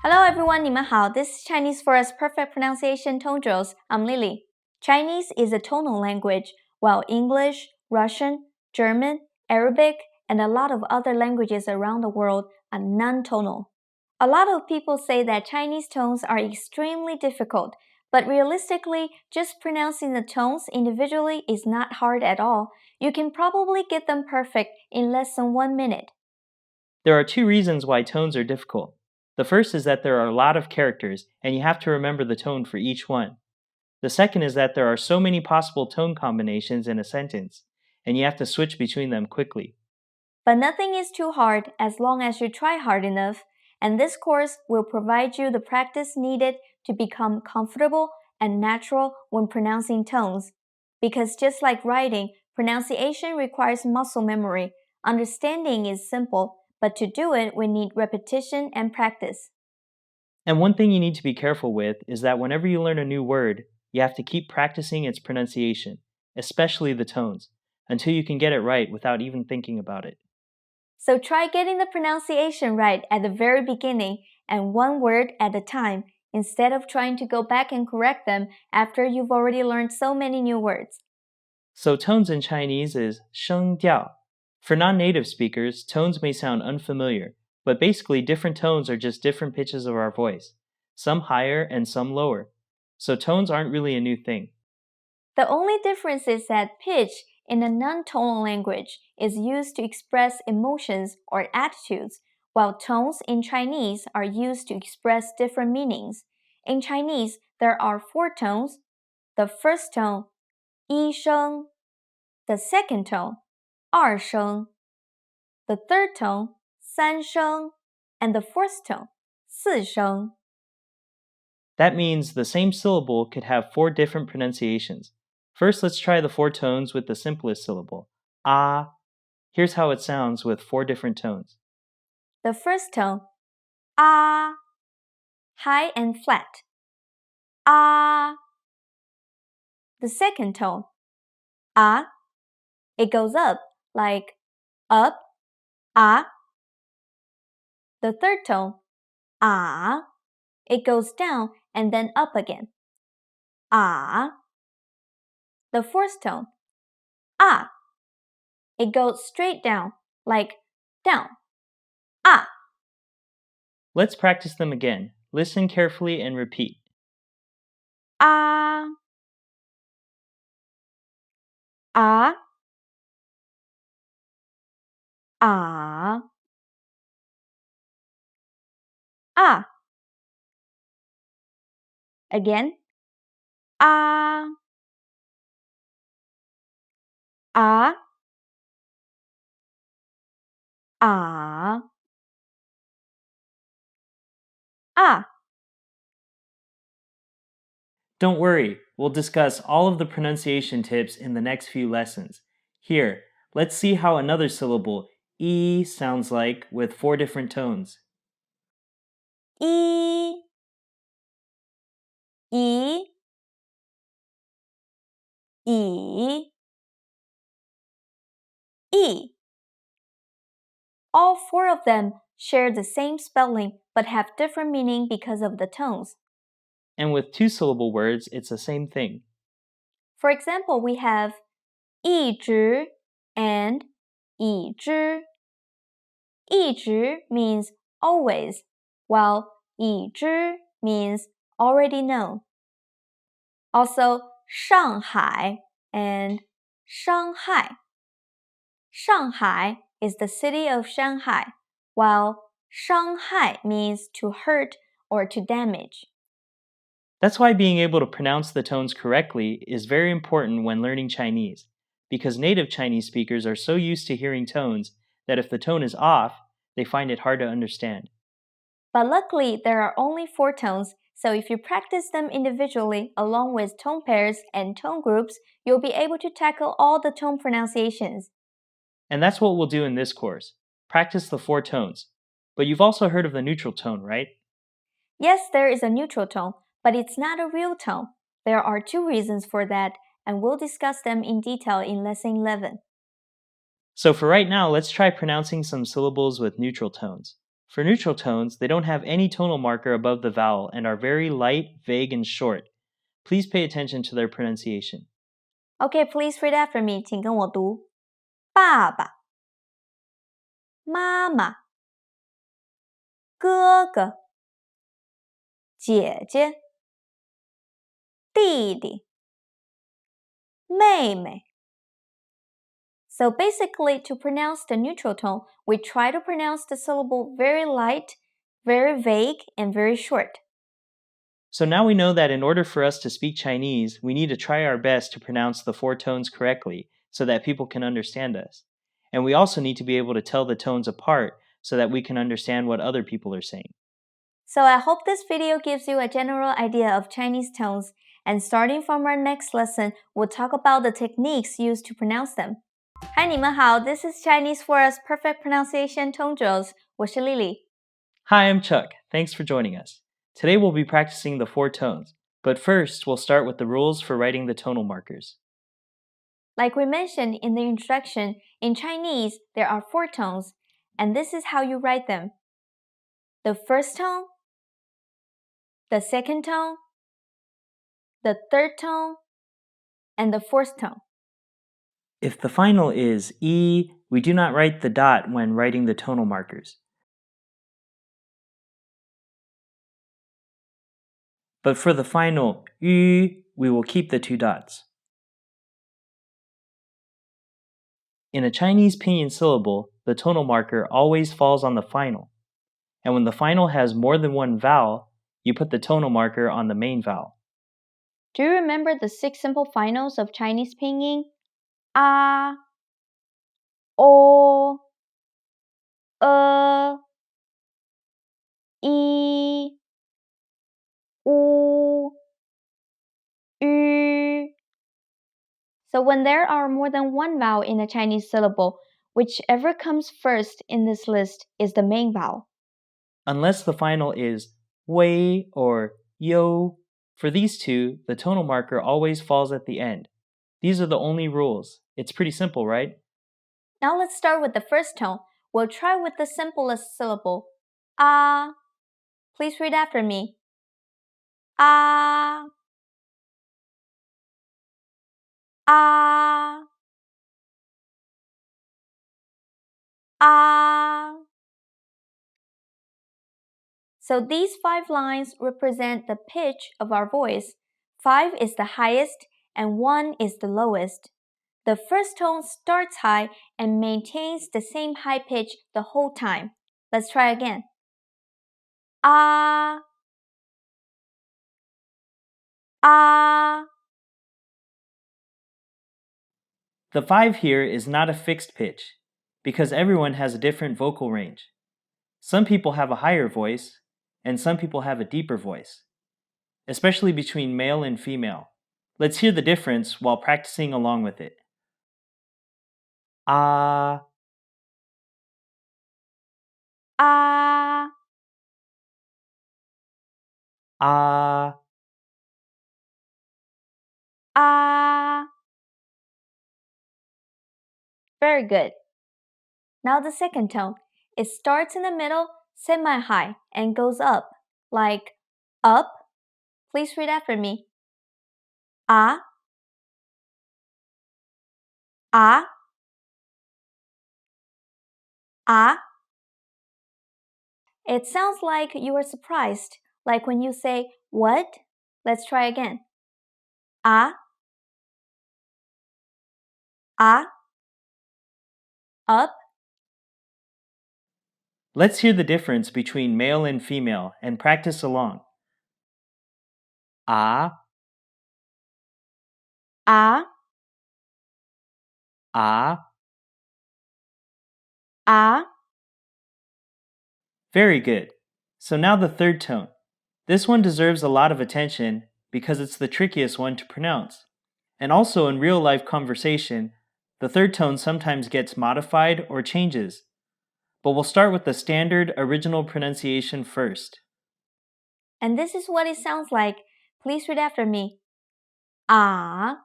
Hello everyone, 你们好. This is Chinese for Us Perfect Pronunciation Tone Drills. I'm Lily. Chinese is a tonal language, while English, Russian, German, Arabic, and a lot of other languages around the world are non-tonal. A lot of people say that Chinese tones are extremely difficult, but realistically, just pronouncing the tones individually is not hard at all. You can probably get them perfect in less than 1 minute. There are two reasons why tones are difficult. The first is that there are a lot of characters, and you have to remember the tone for each one. The second is that there are so many possible tone combinations in a sentence, and you have to switch between them quickly. But nothing is too hard as long as you try hard enough, and this course will provide you the practice needed to become comfortable and natural when pronouncing tones. Because just like writing, pronunciation requires muscle memory. Understanding is simple, but to do it, we need repetition and practice. And one thing you need to be careful with is that whenever you learn a new word, you have to keep practicing its pronunciation, especially the tones, until you can get it right without even thinking about it. So try getting the pronunciation right at the very beginning and one word at a time, instead of trying to go back and correct them after you've already learned so many new words. So tones in Chinese is 声调. For non-native speakers, tones may sound unfamiliar, but basically different tones are just different pitches of our voice, some higher and some lower. So tones aren't really a new thing. The only difference is that pitch in a non-tonal language is used to express emotions or attitudes, while tones in Chinese are used to express different meanings. In Chinese, there are 4 tones. The first tone, 一声, the second tone, 二声, the third tone, 三声, and the fourth tone, 四声. That means the same syllable could have 4 different pronunciations. First, let's try the 4 tones with the simplest syllable, ah. Here's how it sounds with 4 different tones. The first tone, ah, high and flat. Ah. The second tone, ah, it goes up like up, ah. The third tone, ah, it goes down and then up again, ah. The fourth tone, ah, it goes straight down like down, ah. Let's practice them again. Listen carefully and repeat. Ah, ah, ah, ah. Again, ah, ah, ah, ah. Don't worry, we'll discuss all of the pronunciation tips in the next few lessons. Here, let's see how another syllable, e, sounds like with 4 different tones. 一 E, E, E. All 4 of them share the same spelling but have different meaning because of the tones. And with 2-syllable words, it's the same thing. For example, we have 一直 and 已知. 一直 means always, while 已知 means already known. Also, 上海 and 伤害. Shanghai is the city of Shanghai, while 伤害 means to hurt or to damage. That's why being able to pronounce the tones correctly is very important when learning Chinese, because native Chinese speakers are so used to hearing tones that if the tone is off, they find it hard to understand. But luckily, there are only 4 tones, so if you practice them individually along with tone pairs and tone groups, you'll be able to tackle all the tone pronunciations. And that's what we'll do in this course. Practice the 4 tones. But you've also heard of the neutral tone, right? Yes, there is a neutral tone, but it's not a real tone. There are 2 reasons for that, and we'll discuss them in detail in Lesson 11. So for right now, let's try pronouncing some syllables with neutral tones. For neutral tones, they don't have any tonal marker above the vowel and are very light, vague, and short. Please pay attention to their pronunciation. Okay, please read after me. 请跟我读。爸爸、妈妈、哥哥、姐姐、弟弟、妹妹。So basically, to pronounce the neutral tone, we try to pronounce the syllable very light, very vague, and very short. So now we know that in order for us to speak Chinese, we need to try our best to pronounce the 4 tones correctly so that people can understand us. And we also need to be able to tell the tones apart so that we can understand what other people are saying. So I hope this video gives you a general idea of Chinese tones, and starting from our next lesson, we'll talk about the techniques used to pronounce them. Hi, 你们好, this is Chinese for Us Perfect Pronunciation Tone Drills. 我是 Lily. Hi, I'm Chuck. Thanks for joining us. Today we'll be practicing the 4 tones, but first we'll start with the rules for writing the tonal markers. Like we mentioned in the introduction, in Chinese there are 4 tones, and this is how you write them. The first tone, the second tone, the third tone, and the fourth tone. If the final is E, we do not write the dot when writing the tonal markers. But for the final Yu, we will keep the 2 dots. In a Chinese pinyin syllable, the tonal marker always falls on the final. And when the final has more than one vowel, you put the tonal marker on the main vowel. Do you remember the 6 simple finals of Chinese pinyin? A, O, E, U, Ü. So when there are more than one vowel in a Chinese syllable, whichever comes first in this list is the main vowel. Unless the final is wei or yo, for these two, the tonal marker always falls at the end. These are the only rules. It's pretty simple, right? Now let's start with the first tone. We'll try with the simplest syllable, A. Please read after me. A, A, A. So these 5 lines represent the pitch of our voice. 5 is the highest and 1 is the lowest. The first tone starts high and maintains the same high pitch the whole time. Let's try again. A, A. The 5 here is not a fixed pitch, because everyone has a different vocal range. Some people have a higher voice, and some people have a deeper voice, especially between male and female. Let's hear the difference while practicing along with it. Ah, A, ah, A. Very good. Now the second tone. It starts in the middle, semi-high, and goes up, like up. Please read after me. A, A, A. It sounds like you are surprised, like when you say, what? Let's try again. A, A, up. let's hear the difference between male and female and practice along. Ah, A, ah. A. Very good. So now the third tone. This one deserves a lot of attention because it's the trickiest one to pronounce. And also in real life conversation, the third tone sometimes gets modified or changes. But we'll start with the standard original pronunciation first. And this is what it sounds like. Please read after me. A,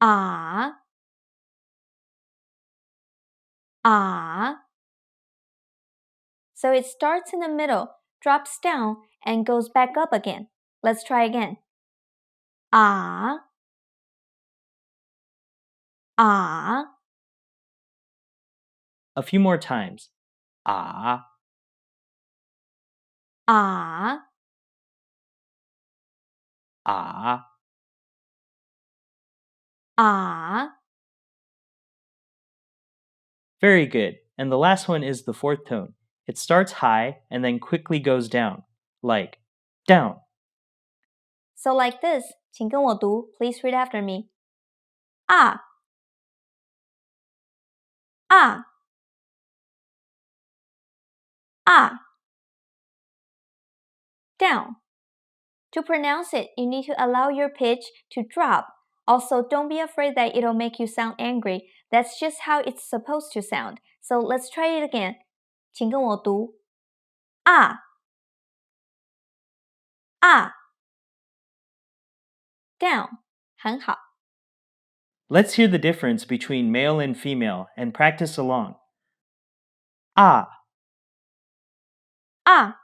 A, A. So it starts in the middle, drops down, and goes back up again. Let's try again. Ah, ah, A few more times. Ah, ah, ah. ah. Very good. And the last one is the fourth tone. It starts high and then quickly goes down, like down. So like this, 请跟我读, please read after me. 啊啊啊 down. To pronounce it, you need to allow your pitch to drop. Also, don't be afraid that it'll make you sound angry. That's just how it's supposed to sound. So let's try it again. 请跟我读啊啊 down. 很好 Let's hear the difference between male and female and practice along. Ah, 啊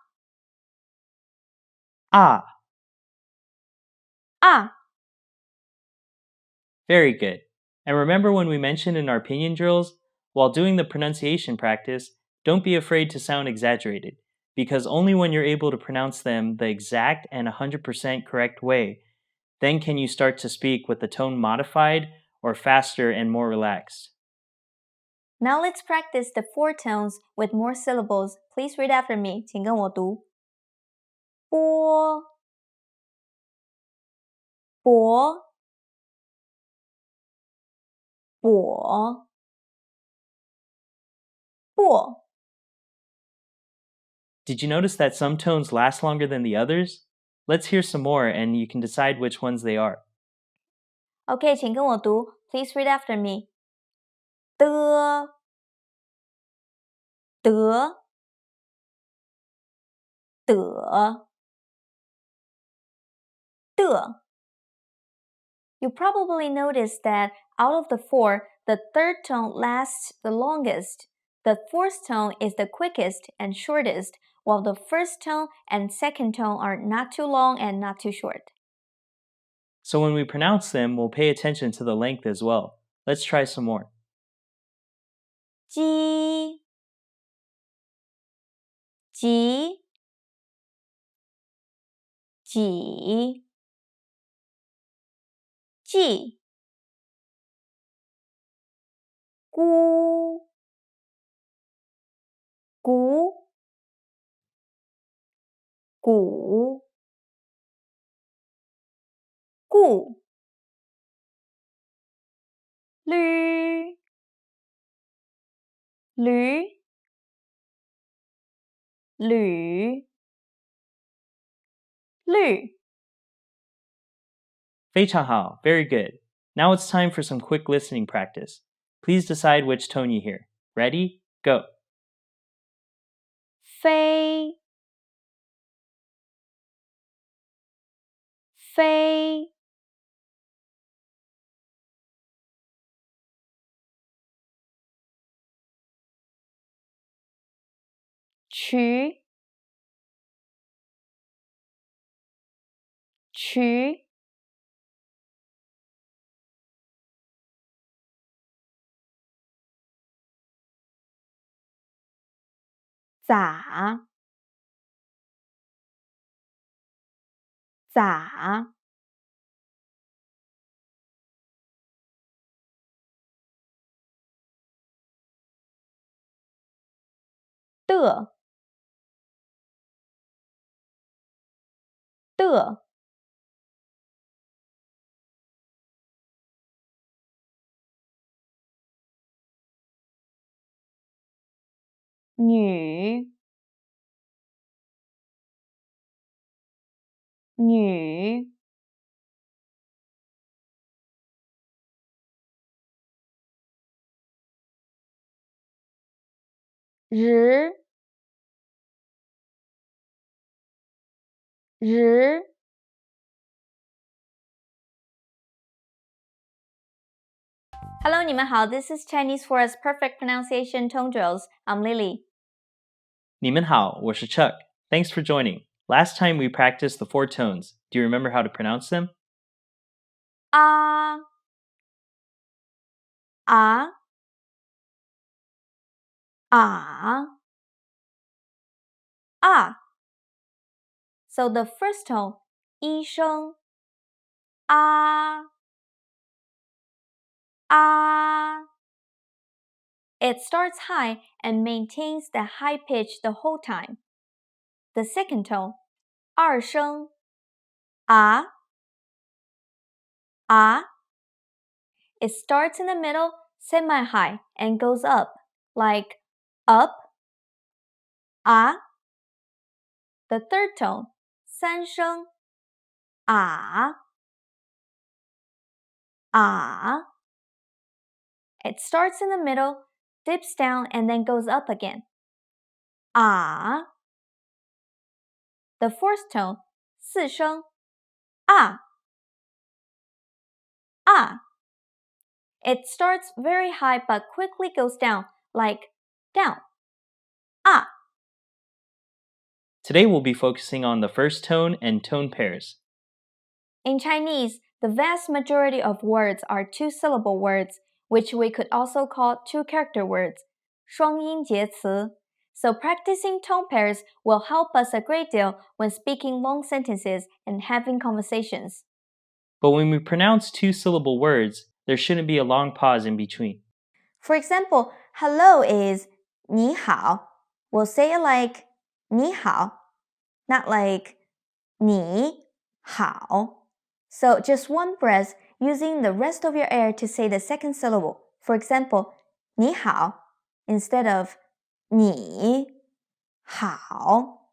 ah. 啊 Very good. And remember when we mentioned in our opinion drills, while doing the pronunciation practice, don't be afraid to sound exaggerated, because only when you're able to pronounce them the exact and 100% correct way, then can you start to speak with the tone modified or faster and more relaxed. Now let's practice the four tones with more syllables. Please read after me. 请跟我读波博果薄 Did you notice that some tones last longer than the others? Let's hear some more and you can decide which ones they are. OK，请跟我读。Please read after me. 的得的的 You probably noticed that out of the four, the third tone lasts the longest. The fourth tone is the quickest and shortest, while the first tone and second tone are not too long and not too short. So when we pronounce them, we'll pay attention to the length as well. Let's try some more. 鸡几几季咕咕鼓顾驴驴吕绿 非常好, very good. Now it's time for some quick listening practice. Please decide which tone you hear. Ready? Go. 飞飞渠渠咋咋的的女女日日 Hello， 你们好，This is Chinese for Us Perfect Pronunciation Tone Drills. I'm Lily. 你们好，我是 Chuck. Thanks for joining. Last time we practiced the 4 tones. Do you remember how to pronounce them? 啊啊啊啊。So the first tone, 一声啊啊。It starts high and maintains the high pitch the whole time. The second tone, 二声啊啊。It starts in the middle, semi-high, and goes up, like up, ah. The third tone, 三声啊啊。It starts in the middle, dips down, and then goes up again. Ah. The fourth tone, 四声啊啊。It starts very high but quickly goes down, like down. Ah. Today we'll be focusing on the first tone and tone pairs. In Chinese, the vast majority of words are two-syllable words, which we could also call two-character words, 双音节词. So practicing tone pairs will help us a great deal when speaking long sentences and having conversations. But when we pronounce two-syllable words, there shouldn't be a long pause in between. For example, hello is 你好. We'll say it like 你好, not like 你好. So just one breath, using the rest of your air to say the second syllable. For example, 你好 instead of 你好.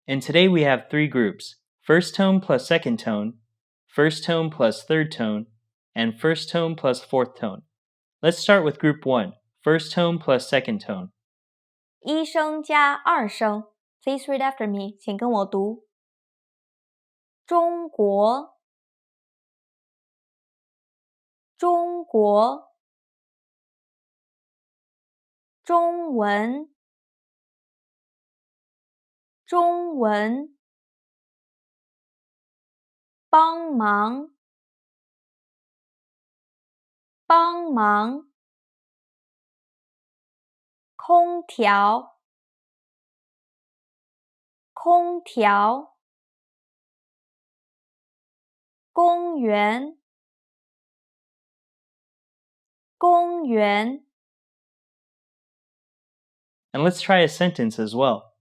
And today we have 3 groups: first tone plus second tone, first tone plus third tone, and first tone plus fourth tone. Let's start with group 1, first tone plus second tone. 一声加二声. Please read after me. 请跟我读。中国，中国。中文，中文。帮忙，帮忙。空调，空调。公园，公园。And let's try a sentence as well.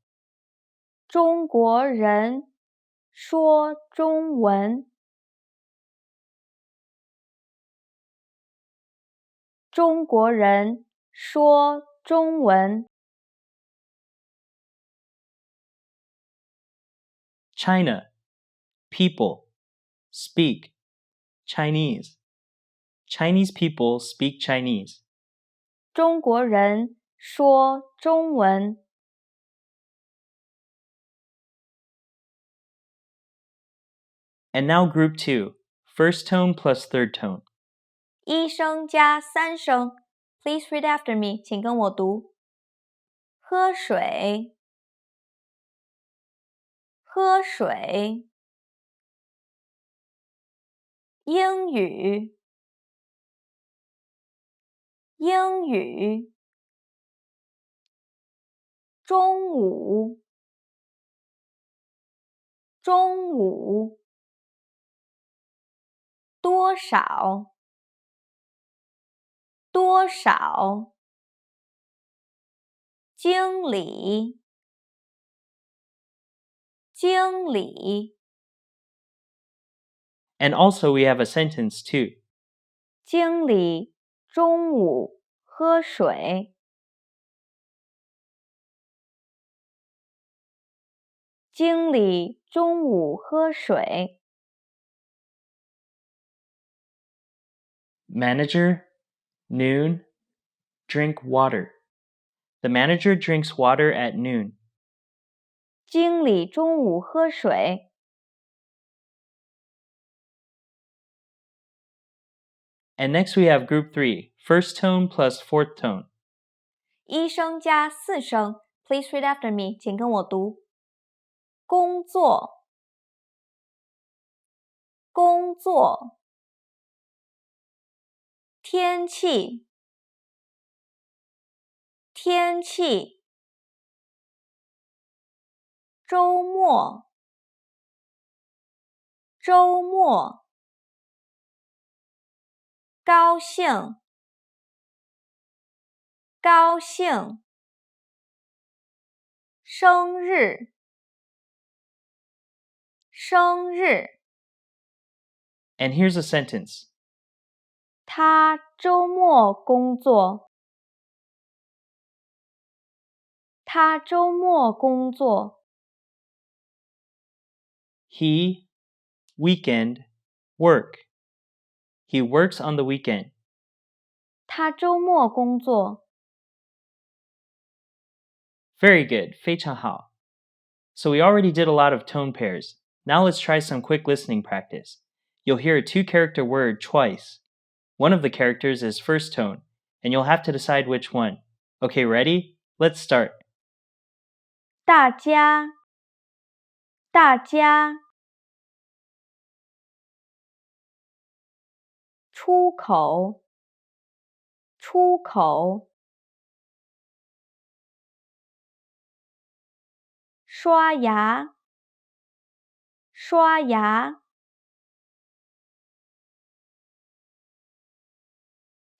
中国人说中文。中国人说中文。China, people, speak, Chinese. Chinese people speak Chinese. 中国人说中文。And now group 2, first tone plus third tone. 一声加三声。Please read after me. 请跟我读。喝水，喝水。英语，英语。中午，中午。多少，多少。经理，经理。And also we have a sentence too. 经理中午喝水。经理中午喝水。Manager, noon, drink water. The manager drinks water at noon. 经理中午喝水。And next we have group 3, first tone plus fourth tone. 一声加四声. Please read after me. 请跟我读。工作，工作。天气，天气。周末，周末。高兴，高兴。生日，生日。And here's a sentence. 他周末工作，他周末工作。He, weekend, work. He works on the weekend. 他周末工作。Very good, 非常好. So we already did a lot of tone pairs. Now let's try some quick listening practice. You'll hear a two-character word twice. One of the characters is first tone, and you'll have to decide which one. Okay, ready? Let's start. 大家，大家。出口，出口。刷牙，刷牙。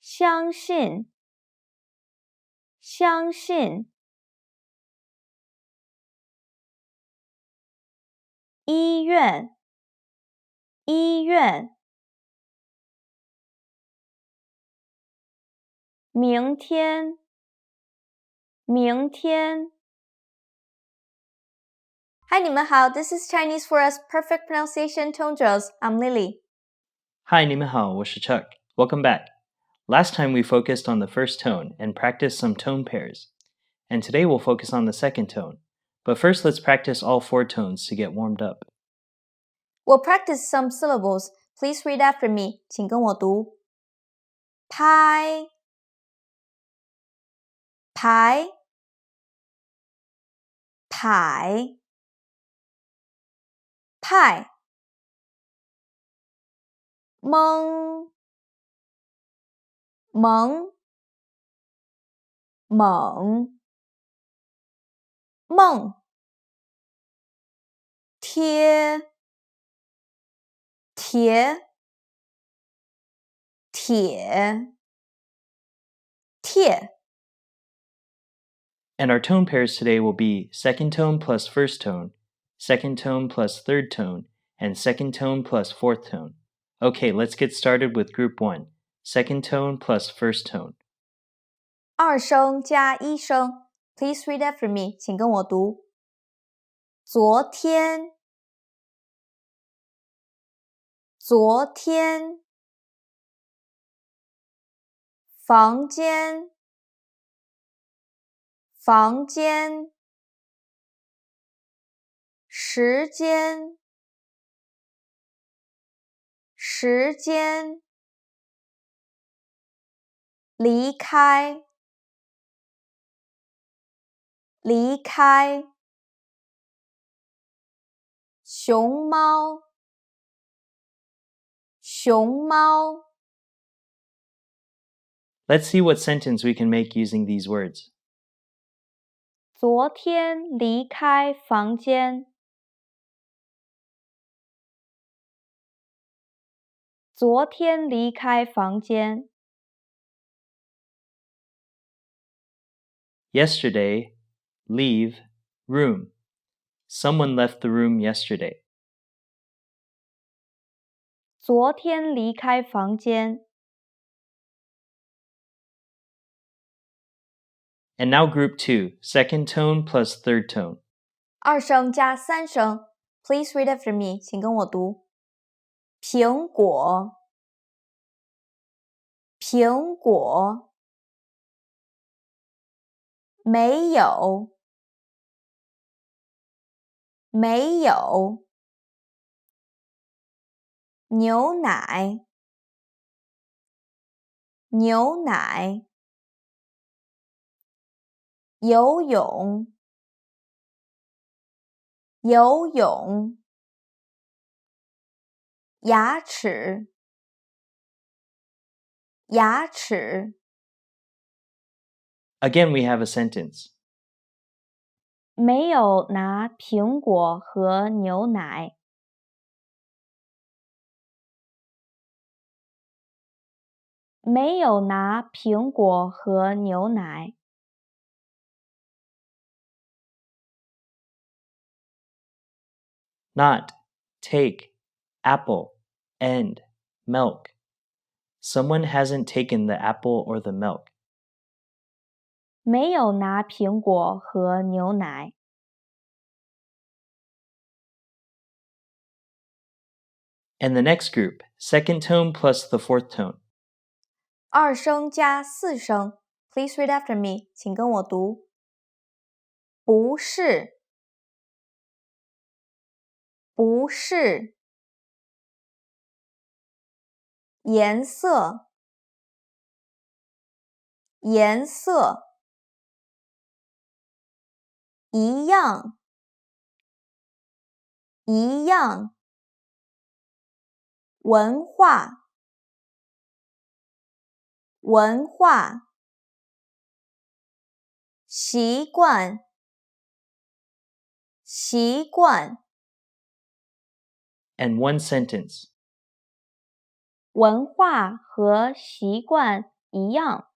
相信，相信。医院，医院。明天，明天。Hi， 你们好 ，This is ChineseFor.Us Perfect Pronunciation Tone Drills. I'm Lily. Hi, 你们好，我是 Chuck. Welcome back. Last time we focused on the first tone and practiced some tone pairs. And today we'll focus on the second tone. But first let's practice all 4 tones to get warmed up. We'll practice some syllables. Please read after me. 请跟我读。拍，排，排，派。蒙，蒙，猛，梦。贴，铁，铁，贴。And our tone pairs today will be second tone plus first tone, second tone plus third tone, and second tone plus fourth tone. Okay, let's get started with group 1, second tone plus first tone. 二声加一声。Please read after me. 请跟我读。昨天，昨天。房间，房间。时间，时间。离开，离开。熊猫，熊猫。Let's see what sentence we can make using these words. 昨天离开房间，昨天离开房间。Yesterday, leave, room. Someone left the room yesterday. 昨天离开房间。And now group 2, second tone plus third tone. 二声加三声。Please read after me. 请跟我读。苹果，苹果。没有，没有。牛奶，牛奶。游泳，游泳，牙齿，牙齿。Again, we have a sentence. 没有拿苹果和牛奶。没有拿苹果和牛奶。Not, take, apple, and, milk. Someone hasn't taken the apple or the milk. 没有拿苹果和牛奶。And the next group, second tone plus the fourth tone. 二声加四声。Please read after me，请跟我读。不是，不是。颜色，颜色。一样，一样。文化，文化。习惯，习惯。And one sentence. 文化和习惯一样。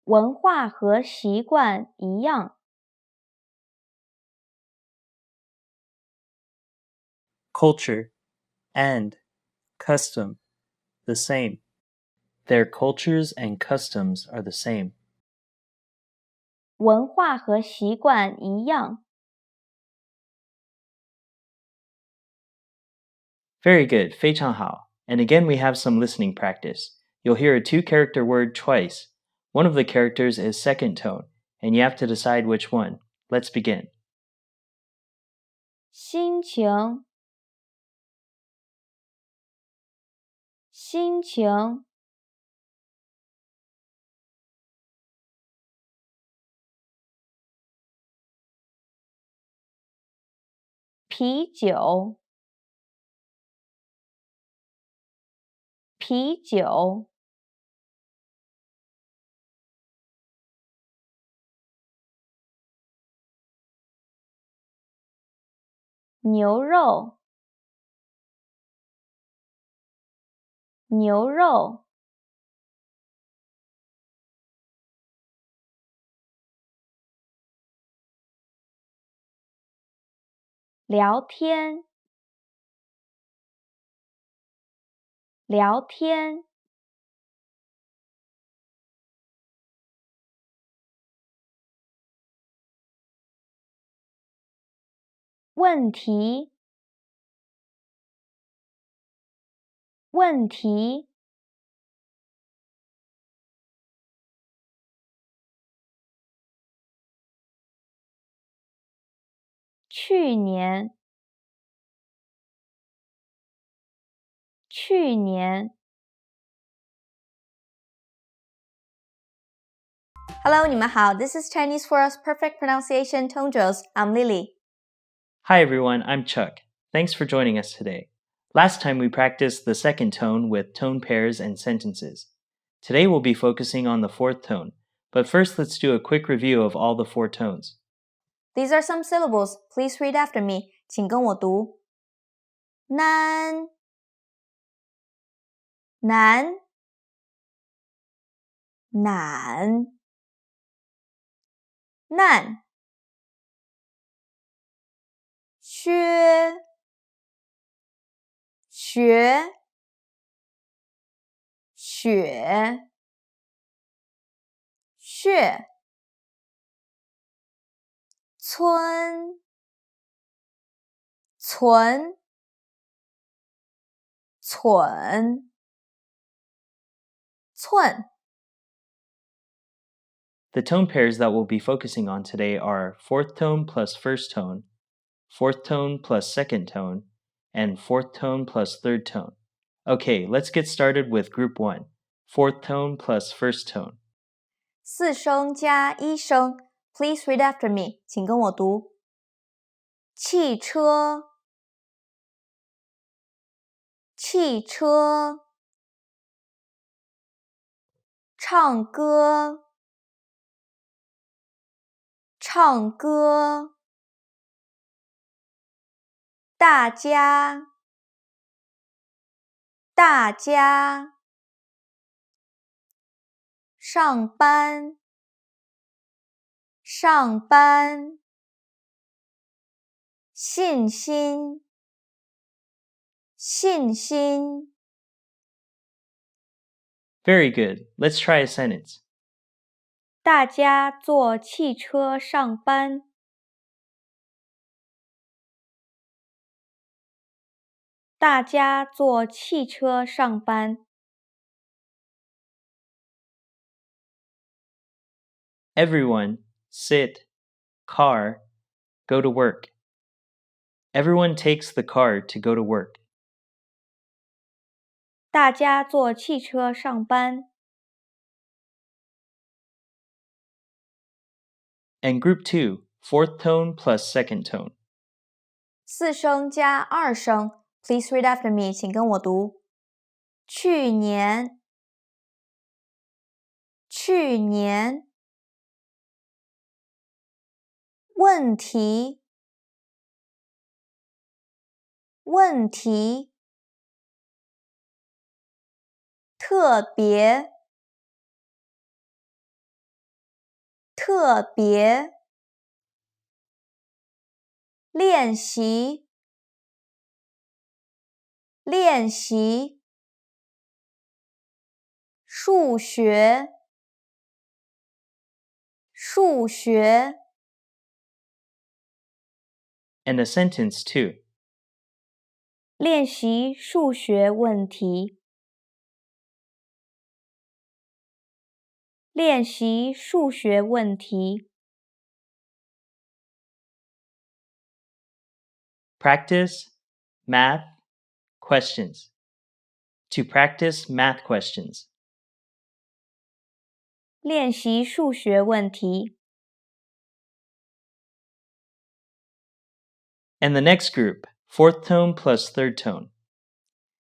文化和习惯一样。Culture, and, custom, the same. Their cultures and customs are the same. 文化和习惯一样。Very good, 非常好. And again, we have some listening practice. You'll hear a two-character word twice. One of the characters is second tone, and you have to decide which one. Let's begin. 心情，心情。啤酒，啤酒。牛肉，牛肉。聊天，聊天。问题，问题。去年，去年。Hello， 你们好 ，This is ChineseFor.Us Perfect Pronunciation Tone Drills. I'm Lily. Hi everyone, I'm Chuck. Thanks for joining us today. Last time we practiced the second tone with tone pairs and sentences. Today we'll be focusing on the fourth tone, but first let's do a quick review of all the four tones. These are some syllables. Please read after me. 请跟我读。难，难，难，难。学，学，雪，血。村，存，蠢，寸。The tone pairs that we'll be focusing on today are fourth tone plus first tone, fourth tone plus second tone, and fourth tone plus third tone. Okay, let's get started with group 1, fourth tone plus first tone. 4声加1声 Please read after me 请跟我读汽车汽车唱歌唱歌大家大家上班上班信心信心 Very good. Let's try a sentence. 大家坐汽车上班大家坐汽车上班 Everyone, sit, car, go to work. Everyone takes the car to go to work. 大家坐汽车上班 And group 2, fourth tone plus second tone. 4声加2声 Please read after me 请跟我读去年去年问题问题特别特别练习练习数学数学 And a sentence too. 练习数学问题练习数学问题 Practice math questions. To practice math questions. 练习数学问题 And the next group, fourth tone plus third tone.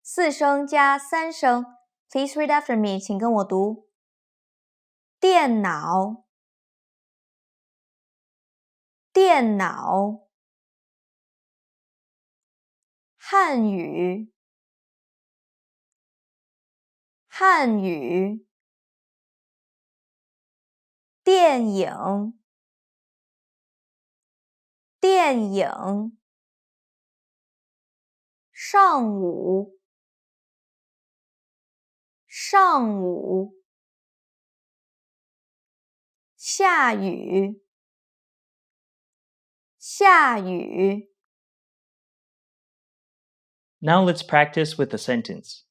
4声加3声 Please read after me 请跟我读电脑电脑汉语汉语电影电影上午上午下雨下雨 Now let's practice with a sentence.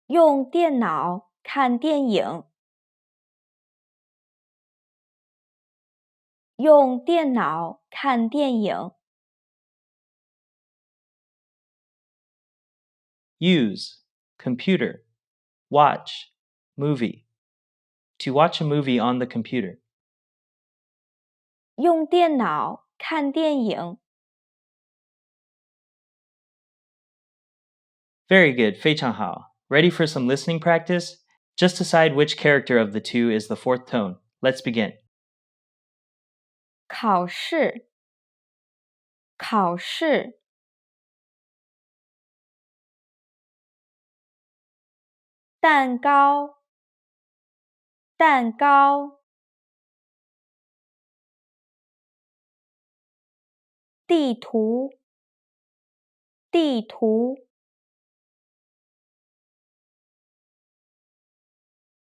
用电脑看电影用电脑看电影 Use computer, watch, movie. To watch a movie on the computer. 用电脑看电影 Very good, 非常好. Ready for some listening practice? Just decide which character of the two is the fourth tone. Let's begin. 考试考试蛋糕蛋糕地图地图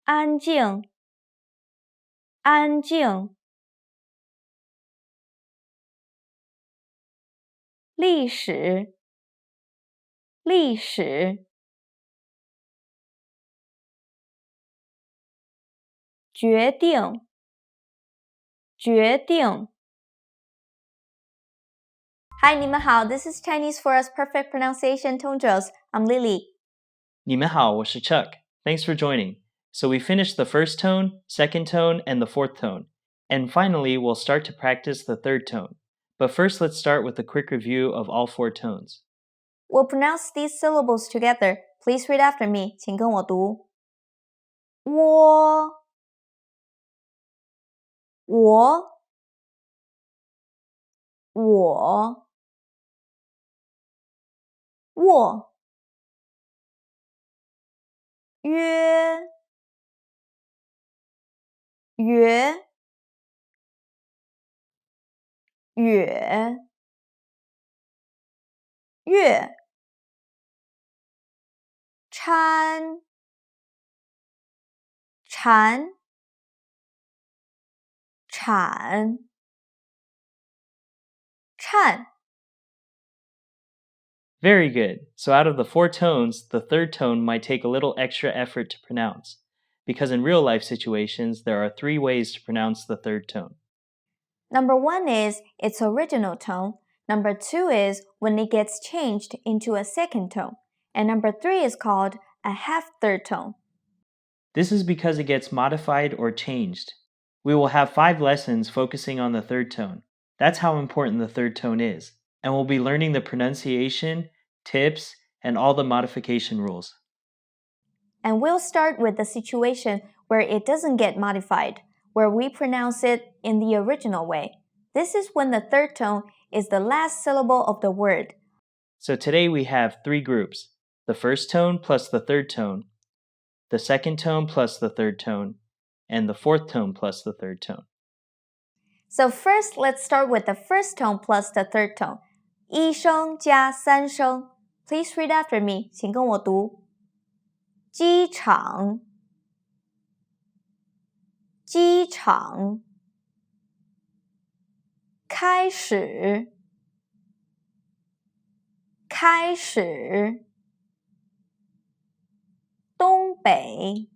安静安静历史历史决定决定 Hi, 你们好 This is ChineseFor.Us Perfect Pronunciation 通 drills. I'm Lily. 你们好，我是 Chuck. Thanks for joining. So we finished the first tone, second tone, and the fourth tone. And finally, we'll start to practice the third tone. But first, let's start with a quick review of all 4 tones. We'll pronounce these syllables together. Please read after me. 请跟我读。窝，我，我，沃，约，约，远，月，掺，蝉，产，颤。Very good. So out of the 4 tones, the third tone might take a little extra effort to pronounce, because in real life situations, there are 3 ways to pronounce the third tone. Number 1 is its original tone. Number 2 is when it gets changed into a second tone. And number 3 is called a half third tone. This is because it gets modified or changed. We will have 5 lessons focusing on the third tone. That's how important the third tone is. And we'll be learning the pronunciation, tips, and all the modification rules. And we'll start with the situation where it doesn't get modified, where we pronounce it in the original way. This is when the third tone is the last syllable of the word. So today we have 3 groups: the first tone plus the third tone, the second tone plus the third tone, and the fourth tone plus the third tone. So first, let's start with the first tone plus the third tone. 一声加三声. Please read after me. 请跟我读。机场，机场。开始，开始。东北，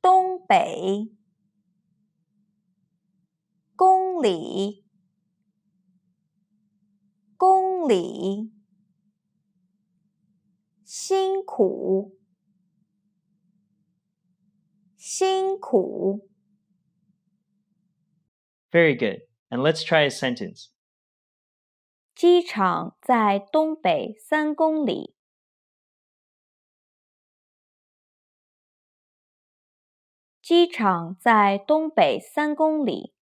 东北。公里，公里。辛苦，辛苦。Very good. And let's try a sentence. 机场在东北3公里。机场在东北3公里。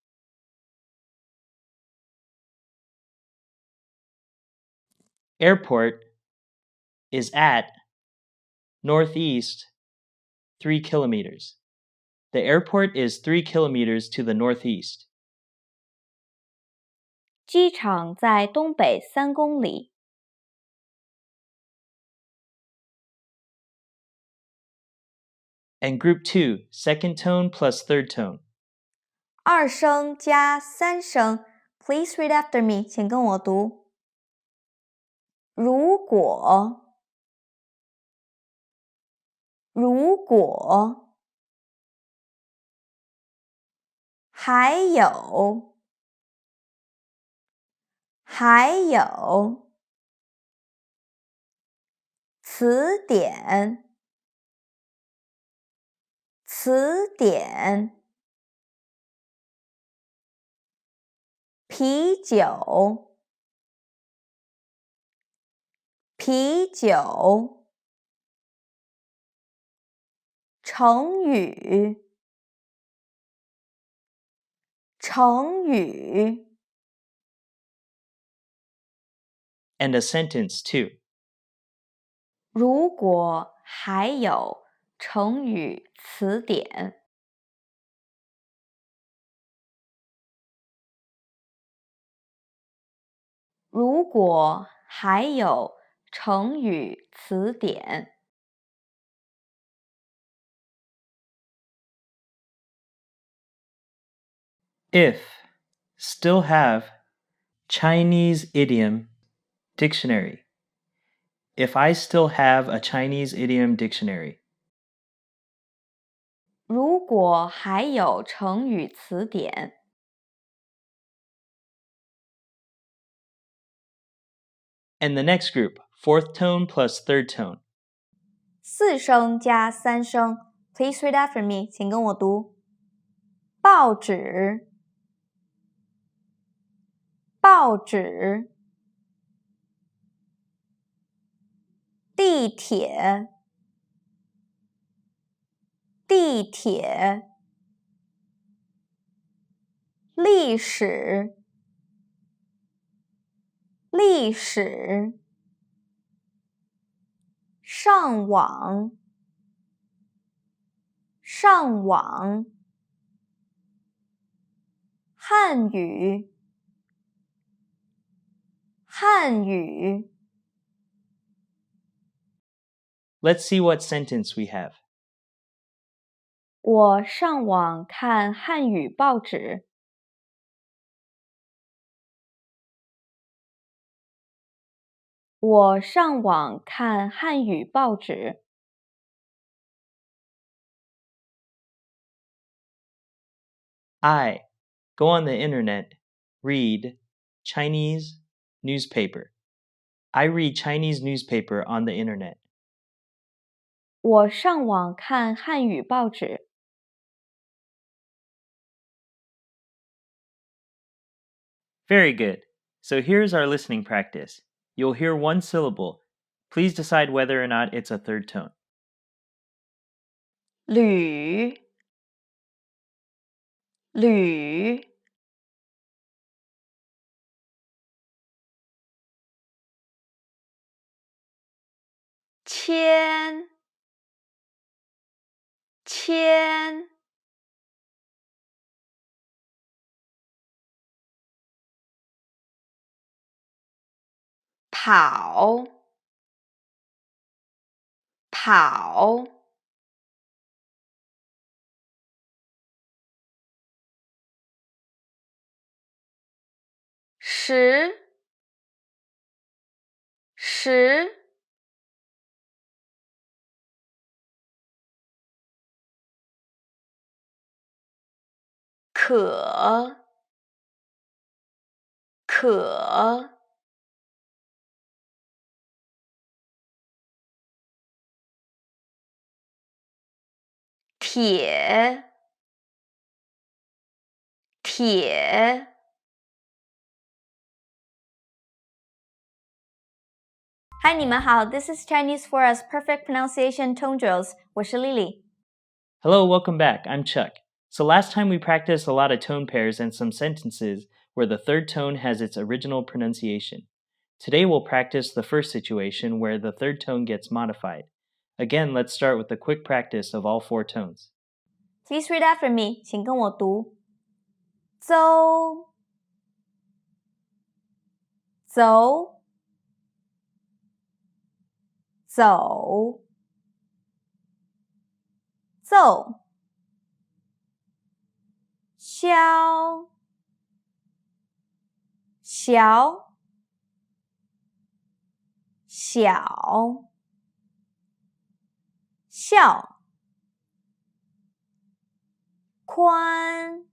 Airport is at northeast 3 kilometers. The airport is 3 kilometers to the northeast. 机场在东北3公里。And group 2, second tone plus third tone. 二声加三声。Please read after me. 请跟我读。如果，如果。还有，还有。词典，词典。啤酒，啤酒。成语，成语。And a sentence too. 如果还有成语词典。如果还有成语词典。If still have Chinese idiom dictionary. If I still have a Chinese idiom dictionary. 如果还有成语词典。And the next group, fourth tone plus third tone. 4声加3声。Please read after me，请跟我读。报纸，报纸。地铁，地铁。历史，历史。上网，上网。汉语，汉语。Let's see what sentence we have. 我上网看汉语报纸。我上网看汉语报纸。I go on the internet, read Chinese newspaper. I read Chinese newspaper on the internet. 我上网看汉语报纸。Very good. So here's our listening practice. You'll hear one syllable. Please decide whether or not it's a third tone. 铝，铝。千，千。跑，跑。十，十。可，可。铁，铁。嗨，你们好 ，This is ChineseFor.Us Perfect Pronunciation Tone Drills，我是 Lily。Hello, welcome back. I'm Chuck. So last time we practiced a lot of tone pairs and some sentences where the third tone has its original pronunciation. Today we'll practice the first situation where the third tone gets modified. Again, let's start with a quick practice of all four tones. Please read after me，请跟我读。走，走，走，奏。消，小，小，笑。宽，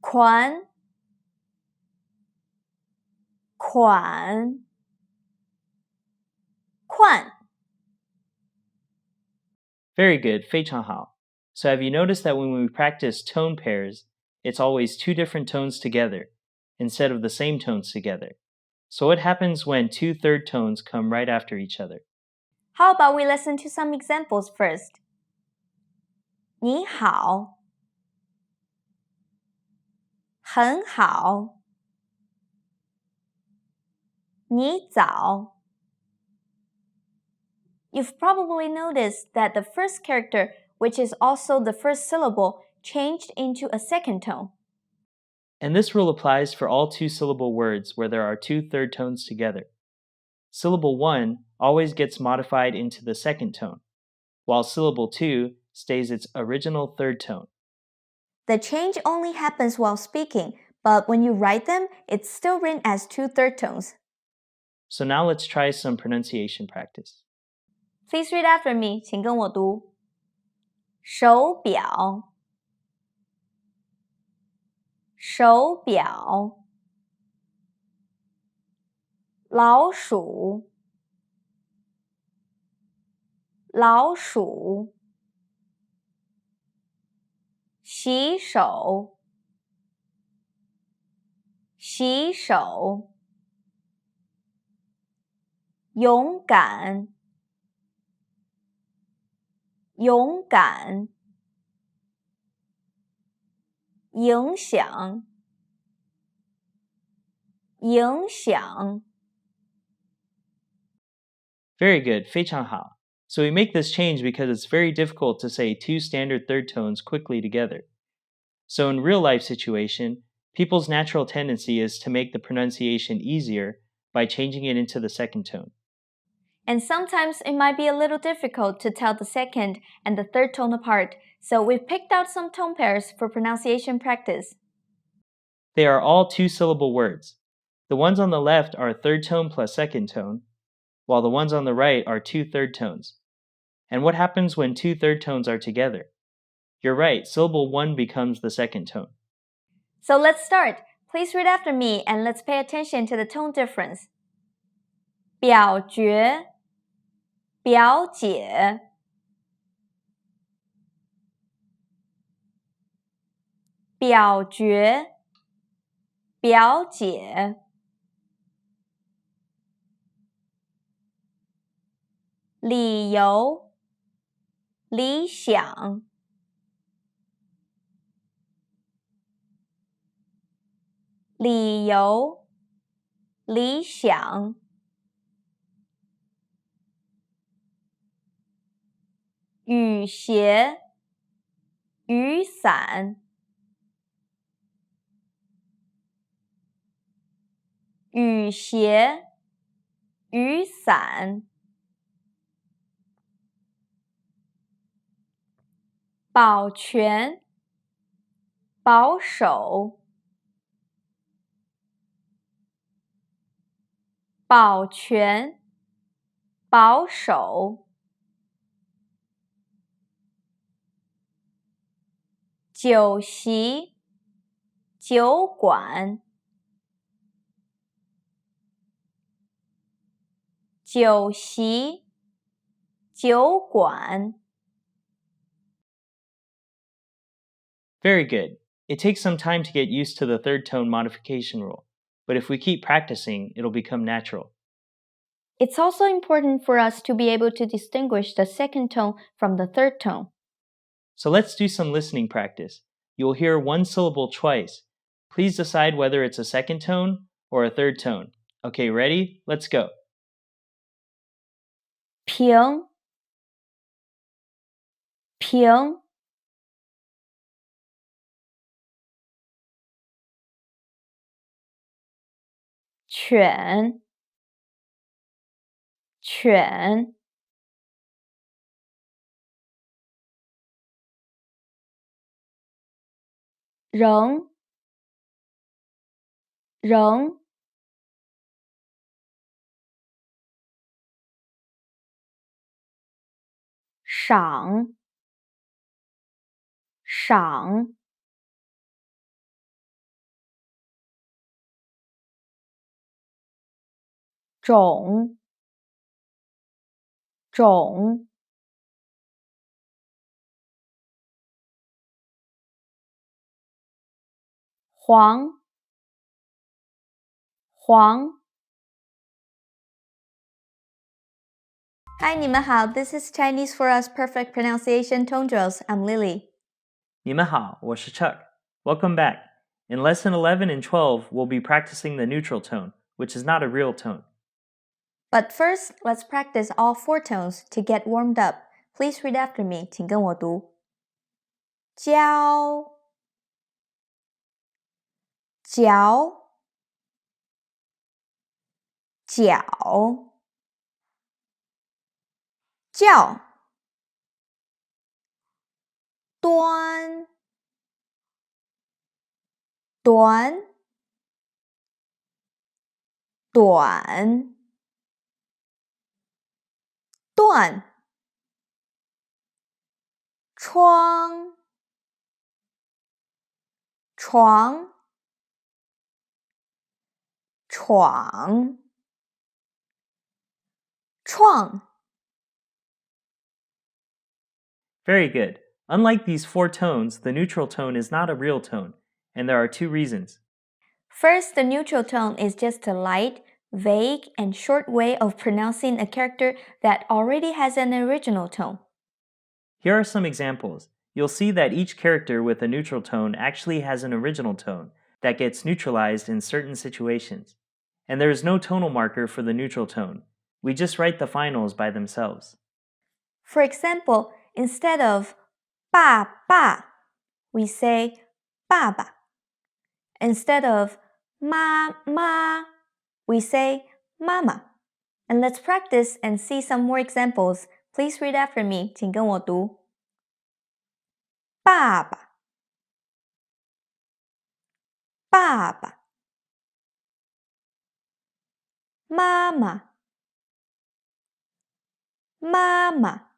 款，款，款。Very good, 非常好. So have you noticed that when we practice tone pairs, it's always two different tones together instead of the same tones together? So what happens when two third tones come right after each other? How about we listen to some examples first? 你好，很好。你早。You've probably noticed that the first character, which is also the first syllable, changed into a second tone. And this rule applies for all two-syllable words where there are two third tones together. Syllable 1 always gets modified into the second tone, while syllable 2 stays its original third tone. The change only happens while speaking, but when you write them, it's still written as two third tones. So now let's try some pronunciation practice. Please read after me, 请跟我读。手表，手表。老鼠，老鼠洗手洗手勇敢勇敢影响影响 Very good, 非常好. So we make this change because it's very difficult to say two standard third tones quickly together. So in real life situation, people's natural tendency is to make the pronunciation easier by changing it into the second tone. And sometimes it might be a little difficult to tell the second and the third tone apart, so we've picked out some tone pairs for pronunciation practice. They are all two-syllable words. The ones on the left are third tone plus second tone, while the ones on the right are two third tones. And what happens when two third tones are together? You're right, syllable 1 becomes the second tone. So let's start. Please read after me and let's pay attention to the tone difference. 表决表姐表决表姐理由理想理由理想雨鞋雨伞雨鞋雨伞保全保守保全保守酒席酒馆酒席酒馆 Very good. It takes some time to get used to the third tone modification rule, but if we keep practicing, it'll become natural. It's also important for us to be able to distinguish the second tone from the third tone. So let's do some listening practice. You'll hear one syllable twice. Please decide whether it's a second tone or a third tone. Okay, ready? Let's go. 平平犬犬仍仍赏赏种种黄黄 Hi, 你们好 This is Chinese for Us Perfect Pronunciation Tone Drills. I'm Lily. 你们好，我是 Chuck. Welcome back. In lesson 11 and 12, we'll be practicing the neutral tone, which is not a real tone. But first, let's practice all four tones to get warmed up. Please read after me. 请跟我读。教脚脚叫端短短断窗床闯创 Very good. Unlike these four tones, the neutral tone is not a real tone, and there are two reasons. First, the neutral tone is just a light, vague, and short way of pronouncing a character that already has an original tone. Here are some examples. You'll see that each character with a neutral tone actually has an original tone that gets neutralized in certain situations. And there is no tonal marker for the neutral tone. We just write the finals by themselves. For example, instead of 爸爸, we say 爸爸. Instead of 妈妈, we say 妈妈. And let's practice and see some more examples. Please read after me. 请跟我读。爸爸，爸爸，妈妈，妈妈，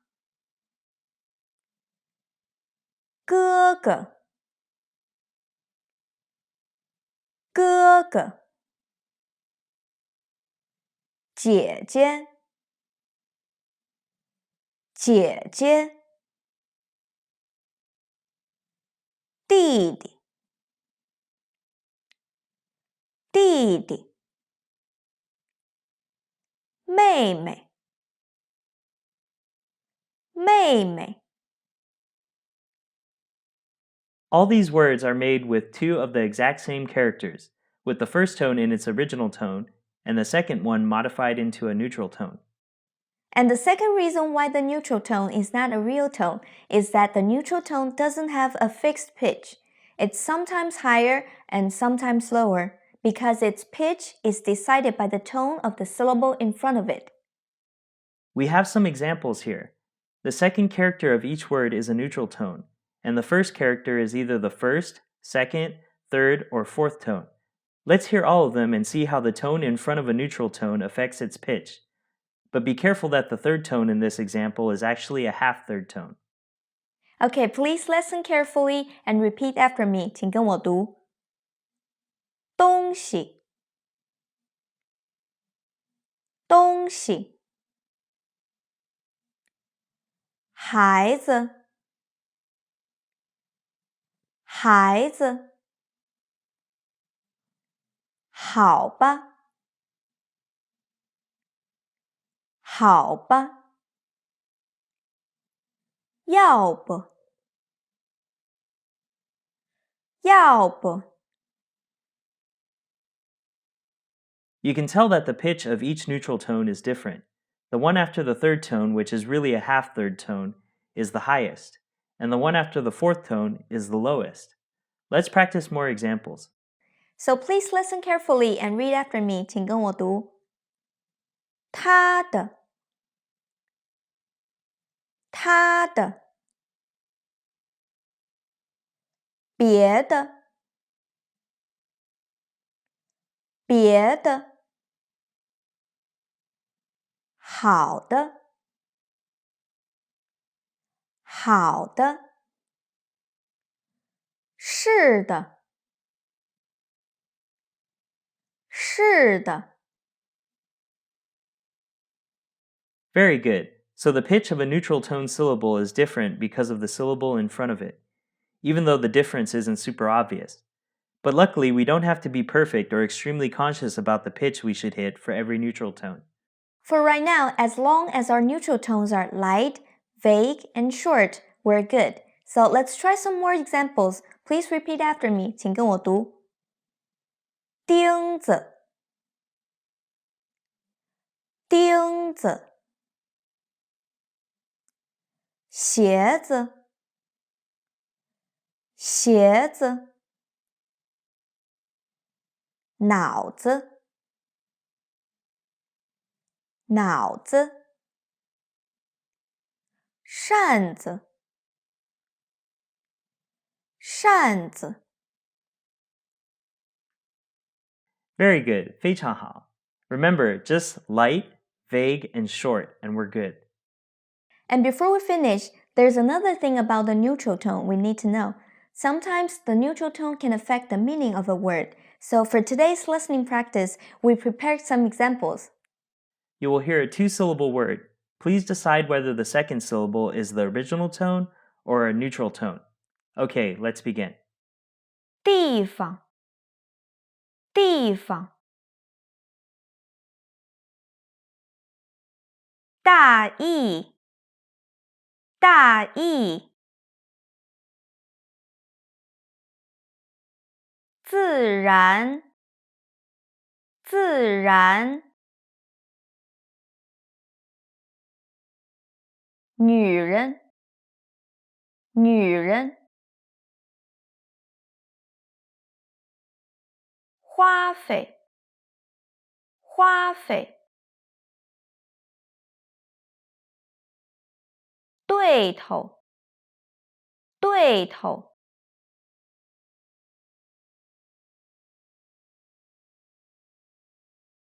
哥哥，哥哥，姐姐，姐姐，弟弟，弟弟，妹妹，妹妹。All these words are made with two of the exact same characters, with the first tone in its original tone and the second one modified into a neutral tone. And the second reason why the neutral tone is not a real tone is that the neutral tone doesn't have a fixed pitch. It's sometimes higher and sometimes lower because its pitch is decided by the tone of the syllable in front of it. We have some examples here. The second character of each word is a neutral tone, and the first character is either the first, second, third, or fourth tone. Let's hear all of them and see how the tone in front of a neutral tone affects its pitch. But be careful that the third tone in this example is actually a half-third tone. Okay, please listen carefully and repeat after me. 请跟我读。东西，东西，孩子，孩子，好吧，好吧，要不，要不。You can tell that the pitch of each neutral tone is different. The one after the third tone, which is really a half-third tone, is the highest, and the one after the fourth tone is the lowest. Let's practice more examples. So please listen carefully and read after me. 请跟我读。他的，他的，别的，别的，好的，好的，是的，是的。Very good. So the pitch of a neutral tone syllable is different because of the syllable in front of it, even though the difference isn't super obvious. But luckily, we don't have to be perfect or extremely conscious about the pitch we should hit for every neutral tone. For right now, as long as our neutral tones are light, vague, and short, we're good. So let's try some more examples. Please repeat after me. 请跟我读。钉子，钉子，鞋子，鞋子，脑子，脑子，扇子，扇子。Very good. 非常好. Remember, just light, vague, and short, and we're good. And before we finish, there's another thing about the neutral tone we need to know. Sometimes the neutral tone can affect the meaning of a word. So for today's listening practice, we prepared some examples. You will hear a two-syllable word. Please decide whether the second syllable is the original tone or a neutral tone. Okay, let's begin. 地方，地方。大意，大意。自然，自然。女人，女人。花费，花费。对头，对头。